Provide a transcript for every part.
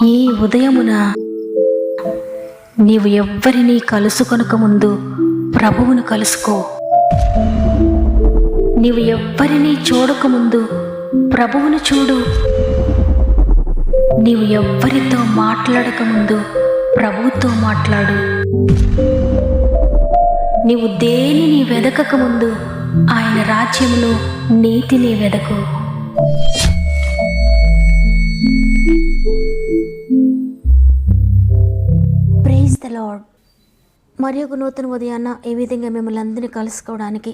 ఈ ఉదయమున నీవు ఎవ్వరినీ కలుసుకొనక ముందు ప్రభువును కలుసుకో. నీవు ఎవ్వరినీ చూడకముందు ప్రభువును చూడు. నీవు ఎవ్వరితో మాట్లాడకముందు ప్రభువుతో మాట్లాడు. నీవు దేనిని వెదకకముందు ఆయన రాజ్యములో నీతిని వెదకు. Praise the lord. మరి ఒక నూతన ఉదయాన్న ఈ విధంగా మిమ్మల్ని అందరినీ కలుసుకోవడానికి,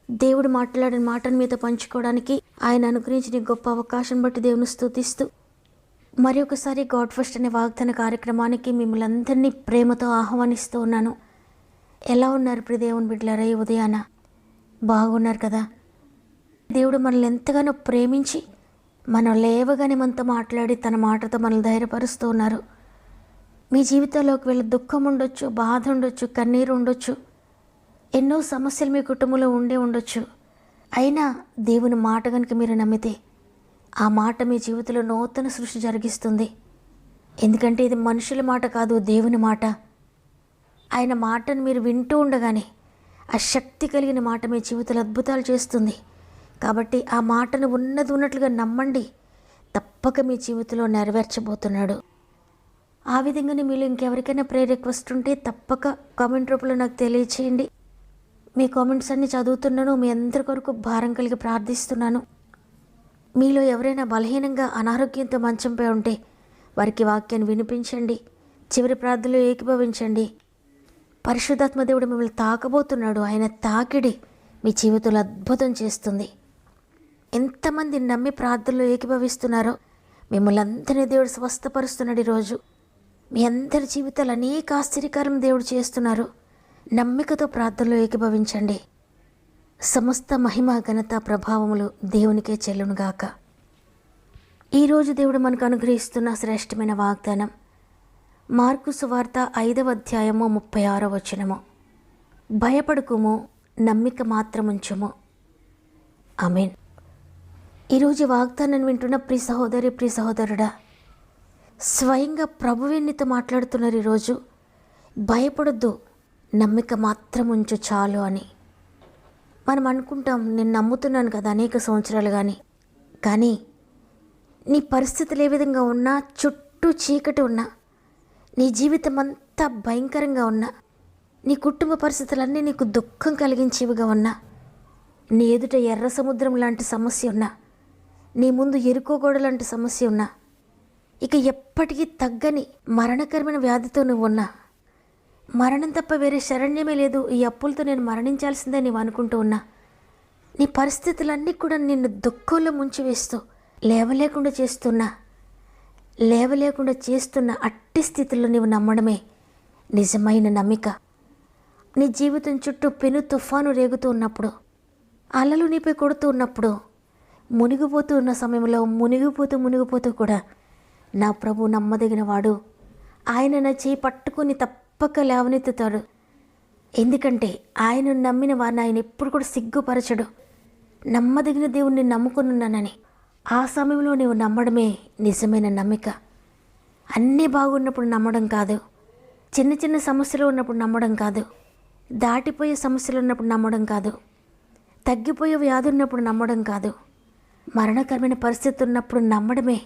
దేవుడు మాట్లాడిన మాటను మీతో పంచుకోవడానికి ఆయన అనుగ్రహించిన గొప్ప అవకాశం బట్టి దేవుని స్తుతిస్తూ మరి ఒకసారి గాడ్ ఫస్ట్ అనే వాగ్దాన కార్యక్రమానికి మిమ్మల్ని అందరినీ ప్రేమతో ఆహ్వానిస్తూ ఉన్నాను. ఎలా ఉన్నారు ప్రియ దేవుని బిడ్డలారా? ఈ ఉదయాన బాగున్నారు కదా? దేవుడు మనల్ని ఎంతగానో ప్రేమించి మనం లేవగానే మనతో మాట్లాడి తన మాటతో మనల్ని ధైర్యపరుస్తూ ఉన్నారు. మీ జీవితంలోకి వెళ్ళి దుఃఖం ఉండొచ్చు, బాధ ఉండొచ్చు, కన్నీరు ఉండొచ్చు, ఎన్నో సమస్యలు మీ కుటుంబంలో ఉండొచ్చు. అయినా దేవుని మాట కనుక మీరు నమ్మితే ఆ మాట మీ జీవితంలో నూతన సృష్టి జరిగిస్తుంది. ఎందుకంటే ఇది మనుషుల మాట కాదు, దేవుని మాట. ఆయన మాటను మీరు వింటూ ఉండగానే ఆ శక్తి కలిగిన మాట మీ జీవితంలో అద్భుతాలు చేస్తుంది. కాబట్టి ఆ మాటను ఉన్నట్లుగా నమ్మండి, తప్పక మీ జీవితంలో నెరవేర్చబోతున్నాడు. ఆ విధంగానే మీరు ఇంకెవరికైనా ప్రేయర్ రిక్వెస్ట్ ఉంటే తప్పక కామెంట్ రూపంలో నాకు తెలియచేయండి. మీ కామెంట్స్ అన్నీ చదువుతున్నాను. మీ అందరి కొరకు భారం కలిగి ప్రార్థిస్తున్నాను. మీలో ఎవరైనా బలహీనంగా అనారోగ్యంతో మంచంపై ఉంటే వారికి వాక్యాన్ని వినిపించండి. చివరి ప్రార్థనలో ఏకీభవించండి. పరిశుద్ధాత్మ దేవుడు మిమ్మల్ని తాకబోతున్నాడు. ఆయన తాకిడి మీ జీవితంలో అద్భుతం చేస్తుంది. ఎంతమంది నమ్మి ప్రార్థనలో ఏకీభవిస్తున్నారో మిమ్మల్ని అందరినీ దేవుడు స్వస్థపరుస్తున్నాడు. ఈరోజు మీ అందరి జీవితాలు అనేక ఆశ్చర్యకరం దేవుడు చేస్తున్నారు. నమ్మికతో ప్రార్థనలో ఏకీభవించండి. సమస్త మహిమ ఘనత ప్రభావములు దేవునికే చెల్లునుగాక. ఈరోజు దేవుడు మనకు అనుగ్రహిస్తున్న శ్రేష్టమైన వాగ్దానం మార్కు సువార్త 5వ అధ్యాయము 36వ వచనము. భయపడుకుము, నమ్మిక మాత్రముంచుము. ఆమేన్. ఈరోజు వాగ్దానాన్ని వింటున్న ప్రియ సహోదరి, ప్రియ సహోదరుడా, స్వయంగా ప్రభువే నీతో మాట్లాడుతున్నారు ఈరోజు. భయపడొద్దు, నమ్మిక మాత్రం ఉంచు చాలు అని. మనం అనుకుంటాం, నేను నమ్ముతున్నాను కదా అనేక సంవత్సరాలు కానీ నీ పరిస్థితులు ఏ విధంగా ఉన్నా, చుట్టూ చీకటి ఉన్నా, నీ జీవితం అంతా భయంకరంగా ఉన్నా, నీ కుటుంబ పరిస్థితులన్నీ నీకు దుఃఖం కలిగించేవిగా ఉన్నా, నీ ఎదుట ఎర్ర సముద్రం లాంటి సమస్య ఉన్నా, నీ ముందు ఎరుకోగోడ లాంటి సమస్య ఉన్నా, ఇక ఎప్పటికీ తగ్గని మరణకరమైన వ్యాధితో నువ్వు ఉన్నా, మరణం తప్ప వేరే శరణ్యమే లేదు, ఈ అప్పులతో నేను మరణించాల్సిందే నీవు అనుకుంటూ ఉన్నా, నీ పరిస్థితులన్నీ కూడా నిన్ను దుఃఖంలో ముంచివేస్తూ లేవలేకుండా చేస్తున్న అట్టి స్థితిలో నీవు నమ్మడమే నిజమైన నమ్మిక. నీ జీవితం చుట్టూ పెను తుఫాను రేగుతూ ఉన్నప్పుడు, అలలు నీపై కొడుతూ ఉన్నప్పుడు, మునిగిపోతూ ఉన్న సమయంలో మునిగిపోతూ కూడా నా ప్రభు నమ్మదగిన వాడు, ఆయన నా చేయి పట్టుకుని తప్పక లేవనెత్తుతాడు. ఎందుకంటే ఆయన నమ్మిన వారిని ఆయన ఎప్పుడు కూడా సిగ్గుపరచడు. నమ్మదగిన దేవుణ్ణి నమ్ముకున్నానని ఆ సమయంలో నీవు నమ్మడమే నిజమైన నమ్మిక. అన్నీ బాగున్నప్పుడు నమ్మడం కాదు, చిన్న చిన్న సమస్యలు ఉన్నప్పుడు నమ్మడం కాదు, దాటిపోయే సమస్యలు ఉన్నప్పుడు నమ్మడం కాదు, తగ్గిపోయే వ్యాధి ఉన్నప్పుడు నమ్మడం కాదు, మరణకరమైన పరిస్థితి ఉన్నప్పుడు నమ్మడమే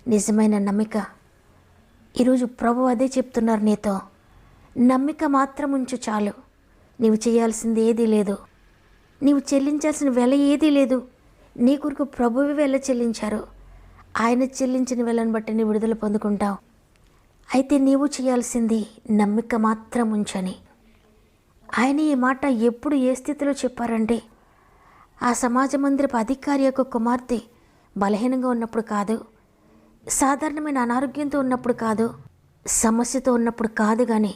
నిజమైన నమ్మిక. ఈరోజు ప్రభు అదే చెప్తున్నారు నీతో. నమ్మిక మాత్రం ఉంచు చాలు. నీవు చేయాల్సింది ఏదీ లేదు, నీవు చెల్లించాల్సిన వెల ఏదీ లేదు. నీ కొరకు ప్రభువే వెల చెల్లించారు. ఆయన చెల్లించిన వెలను బట్టి నీ విడుదల పొందుకుంటావు. అయితే నీవు చేయాల్సింది నమ్మిక మాత్రం ఉంచని. ఆయన ఈ మాట ఎప్పుడు ఏ స్థితిలో చెప్పారంటే, ఆ సమాజ మందిరపు అధికారి యొక్క కుమార్తె బలహీనంగా ఉన్నప్పుడు కాదు, సాధారణమైన అనారోగ్యంతో ఉన్నప్పుడు కాదు, సమస్యతో ఉన్నప్పుడు కాదు, కానీ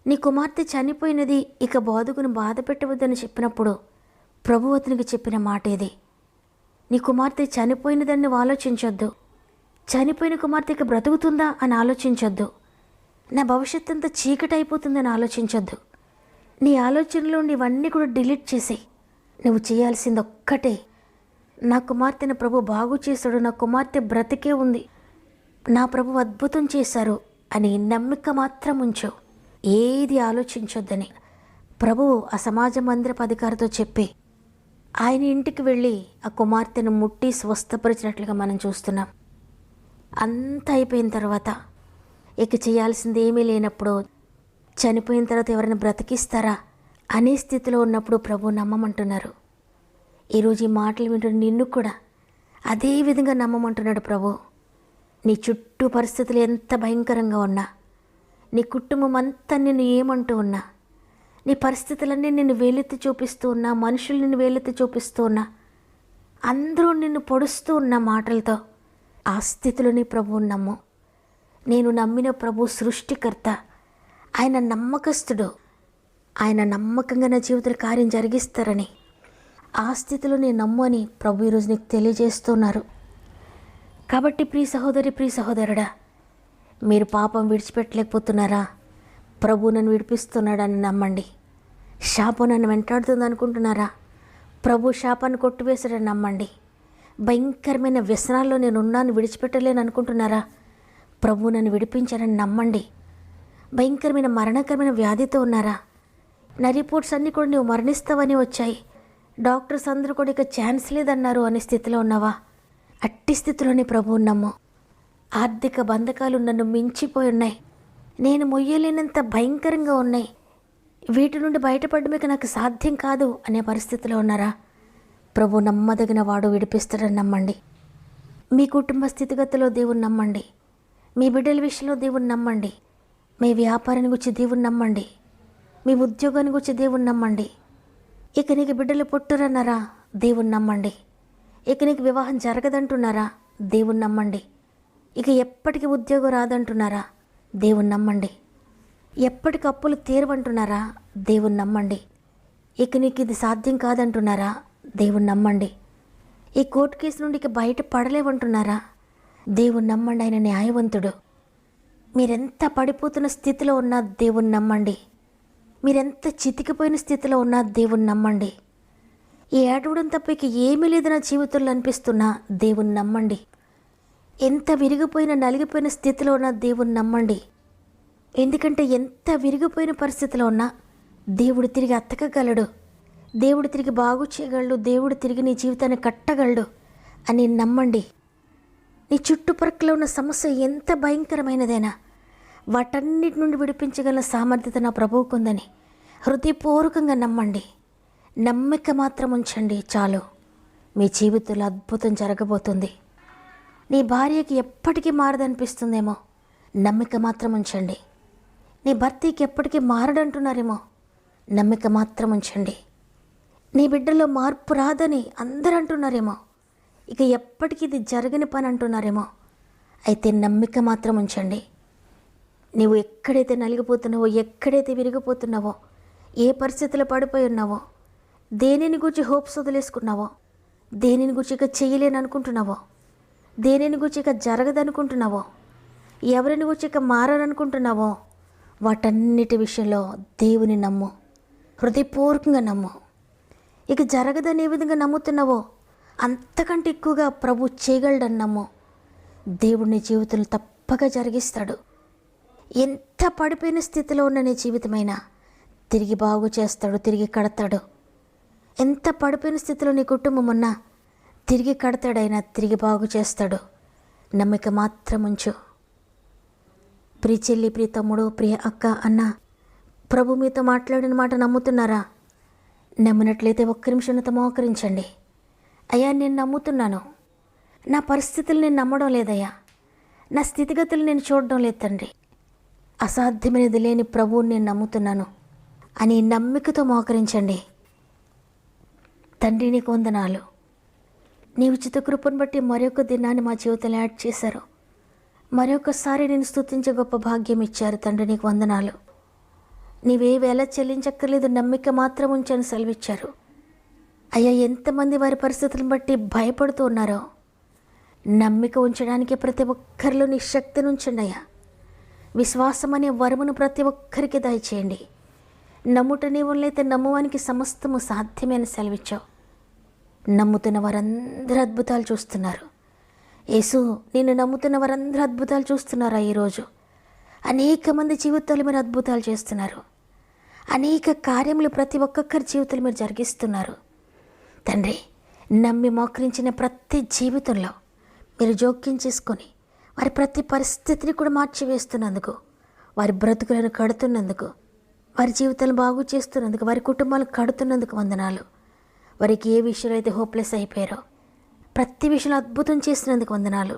నీ కుమార్తె చనిపోయినది, ఇక బోధకుని బాధ పెట్టవద్దని చెప్పినప్పుడు ప్రభు అతనికి చెప్పిన మాట ఇది. నీ కుమార్తె చనిపోయినదని నువ్వు ఆలోచించొద్దు. చనిపోయిన కుమార్తె ఇక బ్రతుకుతుందా అని ఆలోచించొద్దు. నా భవిష్యత్తు అంతా చీకటి అయిపోతుందని ఆలోచించొద్దు. నీ ఆలోచనలో ఇవన్నీ కూడా డిలీట్ చేసి నువ్వు చేయాల్సింది ఒక్కటే, నా కుమార్తెను ప్రభు బాగు చేశాడు, నా కుమార్తె బ్రతికే ఉంది, నా ప్రభు అద్భుతం చేశారు అని నమ్మిక మాత్రం ఉంచు, ఏది ఆలోచించొద్దని ప్రభువు ఆ సమాజ మందిరపు అధికారితో చెప్పి ఆయన ఇంటికి వెళ్ళి ఆ కుమార్తెను ముట్టి స్వస్థపరిచినట్లుగా మనం చూస్తున్నాం. అంతా అయిపోయిన తర్వాత ఇక చేయాల్సింది ఏమీ లేనప్పుడు, చనిపోయిన తర్వాత ఎవరైనా బ్రతికిస్తారా అనే స్థితిలో ఉన్నప్పుడు ప్రభు నమ్మమంటున్నారు. ఈరోజు ఈ మాటలు వింటున్న నిన్ను కూడా అదే విధంగా నమ్మమంటున్నాడు ప్రభు. నీ చుట్టూ పరిస్థితులు ఎంత భయంకరంగా ఉన్నా, నీ కుటుంబం అంతా నిన్ను ఏమంటూ ఉన్నా, నీ పరిస్థితులన్నీ నిన్ను వేలెత్తి చూపిస్తూ ఉన్నా, మనుషులు నిన్ను వేలెత్తి చూపిస్తూ ఉన్నా, అందరూ నిన్ను పొడుస్తూ ఉన్న మాటలతో ఆ స్థితిలో నీ ప్రభువుని నమ్ము. నేను నమ్మిన ప్రభు సృష్టికర్త, ఆయన నమ్మకస్తుడు, ఆయన నమ్మకంగా నా జీవితంలో కార్యం జరిగిస్తారని ఆ స్థితిలో నేను నమ్ము అని ప్రభు ఈరోజు నీకు తెలియజేస్తున్నారు. కాబట్టి ప్రియ సహోదరి, ప్రియ సహోదరుడా, మీరు పాపం విడిచిపెట్టలేకపోతున్నారా? ప్రభు నన్ను విడిపిస్తున్నాడని నమ్మండి. శాపం నన్ను వెంటాడుతుంది అనుకుంటున్నారా? ప్రభు శాపాన్ని కొట్టివేశాడని నమ్మండి. భయంకరమైన వ్యసనాల్లో నేను ఉన్నాను, విడిచిపెట్టలేను అనుకుంటున్నారా? ప్రభు నన్ను విడిపించారని నమ్మండి. భయంకరమైన మరణకరమైన వ్యాధితో ఉన్నారా? నా రిపోర్ట్స్ అన్నీ కూడా నువ్వు మరణిస్తావని వచ్చాయి, డాక్టర్స్ అందరూ కూడా ఇక ఛాన్స్ లేదన్నారు అనే స్థితిలో ఉన్నావా? అట్టి స్థితిలోనే ప్రభువుని నమ్ము. ఆర్థిక బంధకాలు నన్ను మించిపోయి ఉన్నాయి, నేను మొయ్యలేనంత భయంకరంగా ఉన్నాయి, వీటి నుండి బయటపడడానికి నాకు సాధ్యం కాదు అనే పరిస్థితిలో ఉన్నారా? ప్రభు నమ్మదగిన వాడు, విడిపిస్తాడని నమ్మండి. మీ కుటుంబ స్థితిగతిలో దేవుని నమ్మండి. మీ బిడ్డల విషయంలో దేవుని నమ్మండి. మీ వ్యాపారాన్ని గురించి దేవుని నమ్మండి. మీ ఉద్యోగాన్ని గురించి దేవుని నమ్మండి. ఇక నీకు బిడ్డలు పుట్టురన్నారా? దేవుని నమ్మండి. ఇక నీకు వివాహం జరగదంటున్నారా? దేవుని నమ్మండి. ఇక ఎప్పటికీ ఉద్యోగం రాదంటున్నారా? దేవుని నమ్మండి. ఎప్పటికి అప్పులు తీరవంటున్నారా? దేవుని నమ్మండి. ఇక నీకు ఇది సాధ్యం కాదంటున్నారా? దేవుని నమ్మండి. ఈ కోర్టు కేసు నుండి ఇక బయట పడలేవంటున్నారా? దేవుని నమ్మండి, ఆయన న్యాయవంతుడు. మీరెంత పడిపోతున్న స్థితిలో ఉన్నా దేవుని నమ్మండి. మీరెంత చితికిపోయిన స్థితిలో ఉన్నా దేవుని నమ్మండి. ఈ ఏడవడం తప్ప ఇక ఏమీ లేదు నా జీవితంలో అనిపిస్తున్నా దేవుని నమ్మండి. ఎంత విరిగిపోయిన నలిగిపోయిన స్థితిలో ఉన్నా దేవుని నమ్మండి. ఎందుకంటే ఎంత విరిగిపోయిన పరిస్థితిలో ఉన్నా దేవుడు తిరిగి అతకగలడు, దేవుడు తిరిగి బాగు చేయగలడు, దేవుడు తిరిగి నీ జీవితాన్ని కట్టగలడు అని నమ్మండి. నీ చుట్టుపక్కల ఉన్న సమస్య ఎంత భయంకరమైనదైనా వాటన్నిటి నుండి విడిపించగల సామర్థ్యత నా ప్రభువుకు ఉందని హృదయపూర్వకంగా నమ్మండి. నమ్మిక మాత్రం ఉంచండి చాలు. మీ జీవితంలో అద్భుతం జరగబోతుంది. నీ భార్యకి ఎప్పటికీ మారదనిపిస్తుందేమో, నమ్మిక మాత్రం ఉంచండి. నీ భర్తకి ఎప్పటికీ మారడంటున్నారేమో, నమ్మిక మాత్రం ఉంచండి. నీ బిడ్డలో మార్పు రాదని అందరూ అంటున్నారేమో, ఇక ఎప్పటికీ ఇది జరగని పని అంటున్నారేమో, అయితే నమ్మిక మాత్రం ఉంచండి. నీవు ఎక్కడైతే నలిగిపోతున్నావో, ఎక్కడైతే విరిగిపోతున్నావో, ఏ పరిస్థితిలో పడిపోయి ఉన్నావో, దేనిని గురించి హోప్స్ వదిలేసుకున్నావో, దేనిని గురించి ఇక చేయలేని అనుకుంటున్నావో, దేనిని గురించి ఇక జరగదనుకుంటున్నావో, ఎవరిని గురించి ఇక మారాలనుకుంటున్నావో, వాటన్నిటి విషయంలో దేవుని నమ్ము, హృదయపూర్వకంగా నమ్ము. ఇక జరగదని ఏ విధంగా నమ్ముతున్నావో అంతకంటే ఎక్కువగా ప్రభు చేయగలడని నమ్ము. దేవుడి నీ జీవితంలో తప్పగా జరిగిస్తాడు. ఎంత పడిపోయిన స్థితిలో ఉన్న నీ జీవితమైనా తిరిగి బాగు చేస్తాడు, తిరిగి కడతాడు. ఎంత పడిపోయిన స్థితిలో నీ కుటుంబం ఉన్నా తిరిగి కడతాడైనా, తిరిగి బాగు చేస్తాడు. నమ్మిక మాత్రం ఉంచు. ప్రియ చెల్లి, ప్రియ తమ్ముడు, ప్రియ అక్క, అన్న, ప్రభు మీతో మాట్లాడిన మాట నమ్ముతున్నారా? నమ్మినట్లయితే ఒక్క నిమిషం నాతో మోకరించండి. అయ్యా, నేను నమ్ముతున్నాను, నా పరిస్థితులు నేను నమ్మడం లేదయ్యా, నా స్థితిగతులు నేను చూడడం లేదు తండ్రి, అసాధ్యమైనది లేని ప్రభువుని నేను నమ్ముతున్నాను అని నమ్మికతో మోకరించండి. తండ్రి, నీకు వందనాలు. నీ ఉచిత కృపను బట్టి మరొక దినాన్ని మా జీవితంలో యాడ్ చేశారు. మరొకసారి నేను స్తుతించే గొప్ప భాగ్యం ఇచ్చారు తండ్రి, నీకు వందనాలు. నీవే వేళ చెల్లించక్కర్లేదు, నమ్మిక మాత్రం ఉంచని సెలవిచ్చారు. అయ్యా, ఎంతమంది వారి పరిస్థితులను బట్టి భయపడుతూ ఉన్నారో, నమ్మిక ఉంచడానికి ప్రతి ఒక్కరిలో నీ శక్తిని ఉంచండి అయ్యా. విశ్వాసం అనే వరమును ప్రతి ఒక్కరికి దయచేయండి. నమ్ముట నీవులైతే నమ్మువానికి సమస్తము సాధ్యమైన సెలవిచ్చావు. నమ్ముతున్న వారందరూ అద్భుతాలు చూస్తున్నారు. యేసు, నిన్ను నమ్ముతున్న వారందరూ అద్భుతాలు చూస్తున్నారా ఈరోజు? అనేక మంది జీవితాలు మీరు అద్భుతాలు చేస్తున్నారు. అనేక కార్యములు ప్రతి ఒక్కొక్కరి జీవితాలు మీరు జరిగిస్తున్నారు. తండ్రి, నమ్మి మోకరించిన ప్రతి జీవితంలో మీరు జోక్యం చేసుకొని వారి ప్రతి పరిస్థితిని కూడా మార్చివేస్తున్నందుకు, వారి బ్రతుకులను కడుతున్నందుకు, వారి జీవితాలను బాగు చేస్తున్నందుకు, వారి కుటుంబాలను కడుతున్నందుకు వందనాలు. వారికి ఏ విషయంలో అయితే హోప్లెస్ అయిపోయారో ప్రతి విషయంలో అద్భుతం చేసినందుకు వందనాలు.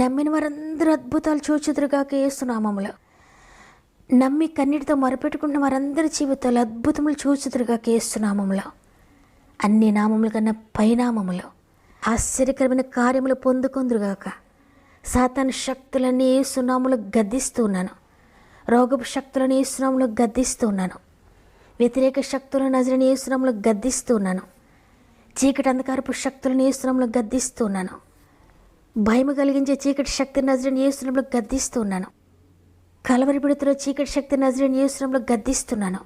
నమ్మిన వారందరూ అద్భుతాలు చూచుదురుగాక యేసు నామములో. నమ్మి కన్నీటితో మొరపెట్టుకుంటున్న వారందరి జీవితాలు అద్భుతములు చూచుదురుగాక యేసు నామములో. అన్ని నామముల కన్నా పైనామములో ఆశ్చర్యకరమైన కార్యములు పొందుకొందురుగాక. సాతాను శక్తులన్నీ యేసు నామములో గద్దిస్తూ ఉన్నాను. రోగపు శక్తులను యేసు నామములో గద్దిస్తూ ఉన్నాను. వ్యతిరేక శక్తులను నజరేయుని యేసు నామములో గద్దిస్తూ ఉన్నాను. చీకటి అంధకారపు శక్తులను యేసు నామములో గద్దిస్తూ ఉన్నాను. భయము కలిగించే చీకటి శక్తిని నజరేయుని యేసు నామములో గద్దిస్తూ ఉన్నాను. కలవరి పెడుతున్న చీకటి శక్తిని నజరేయుని యేసు నామములో గద్దిస్తున్నాను.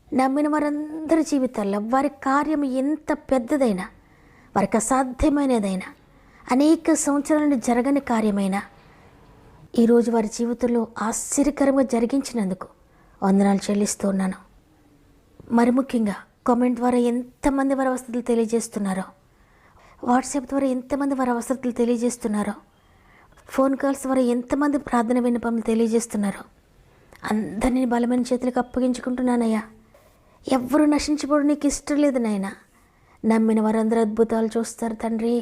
నమ్మిన వారందరి జీవితాల్లో వారి కార్యం ఎంత పెద్దదైనా, వారికి అసాధ్యమైనదైనా, అనేక సంవత్సరాల నుండి జరగని కార్యమైనా ఈరోజు వారి జీవితంలో ఆశ్చర్యకరంగా జరిగించినందుకు వందనాలు చెల్లిస్తూ ఉన్నాను. మరి ముఖ్యంగా కామెంట్ ద్వారా ఎంతమంది వారి అవసరాలు తెలియజేస్తున్నారో, వాట్సాప్ ద్వారా ఎంతమంది వారి అవసరాలు తెలియజేస్తున్నారో, ఫోన్ కాల్స్ ద్వారా ఎంతమంది ప్రార్థన విన్నపములు తెలియజేస్తున్నారో అందరినీ బలమైన చేతులకు అప్పగించుకుంటున్నానయ్యా. ఎవ్వరూ నశించిపోవడం నీకు ఇష్టం లేదు నాయనా. నమ్మిన వారందరూ అద్భుతాలు చూస్తారు తండ్రి.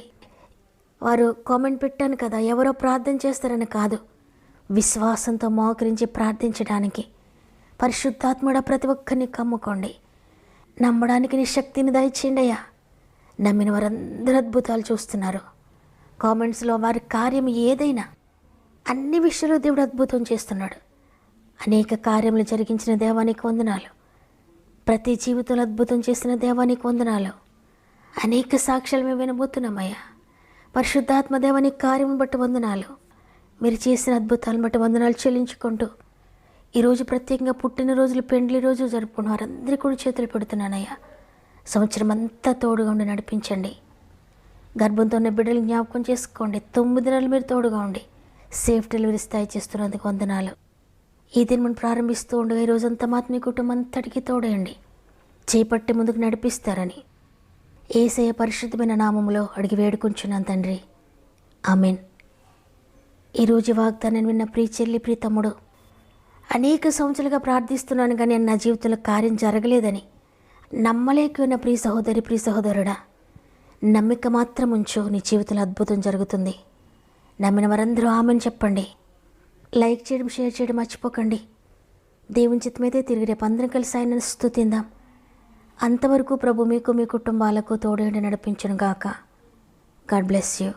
వారు కామెంట్ పెట్టాను కదా, ఎవరో ప్రార్థన చేస్తారని కాదు, విశ్వాసంతో మోకరించి ప్రార్థించడానికి పరిశుద్ధాత్ముడ ప్రతి ఒక్కరిని కమ్ముకోండి. నమ్మడానికి నీ శక్తిని దయచేయండి అయ్యా. నమ్మిన వారందరూ అద్భుతాలు చూస్తున్నారు. కామెంట్స్లో వారి కార్యం ఏదైనా అన్ని విషయాలు దేవుడు అద్భుతం చేస్తున్నాడు. అనేక కార్యములు జరిగించిన దేవానికి వందనాలు. ప్రతి జీవితంలో అద్భుతం చేసిన దేవానికి వందనాలు. అనేక సాక్ష్యాలు మేము వినబోతున్నామయ్యా. పరిశుద్ధాత్మ దేవానికి కార్యం బట్టి వందనాలు. మీరు చేసిన అద్భుతాలను బట్టి వందనాలు చెల్లించుకుంటూ ఈరోజు ప్రత్యేకంగా పుట్టినరోజులు, పెండ్లి రోజు జరుపుకున్న వారందరికీ కూడా చేతులు పెడుతున్నానయ్యా. సంవత్సరం అంతా తోడుగా ఉండి నడిపించండి. గర్భంతో ఉన్న బిడ్డలు జ్ఞాపకం చేసుకోండి. 9 నెలలు మీరు తోడుగా ఉండి సేఫ్ డెలివరీ స్థాయి చేస్తున్నందుకు వందనాలు. ఈ దినం మనం ప్రారంభిస్తూ ఉండగా ఈరోజంతా మాత్రం మీ కుటుంబం అంతటికీ తోడేయండి, చేపట్టి ముందుకు నడిపిస్తారని యేసయ్య పరిశుద్ధమైన నామములో అడిగి వేడుకుంటున్నాను తండ్రి. ఆమెన్. ఈరోజు వాగ్దానాన్ని విన్న ప్రియ చెల్లి, ప్రియ తమ్ముడు, అనేక సంవత్సరాలుగా ప్రార్థిస్తున్నాను కానీ నా జీవితంలో కార్యం జరగలేదని నమ్మలేకున్న ప్రియ సహోదరి, ప్రియ సహోదరుడా, నమ్మిక మాత్రం ఉంచు, నీ జీవితంలో అద్భుతం జరుగుతుంది. నమ్మిన వారందరూ ఆమెను చెప్పండి. లైక్ చేయడం, షేర్ చేయడం మర్చిపోకండి. దేవుని చిత్తమైతే తిరిగి రేపు అందరం కలిసి ఆయనను స్తుతిందాం. అంతవరకు ప్రభు మీకు, మీ కుటుంబాలకు తోడేండి నడిపించును గాక. God bless you.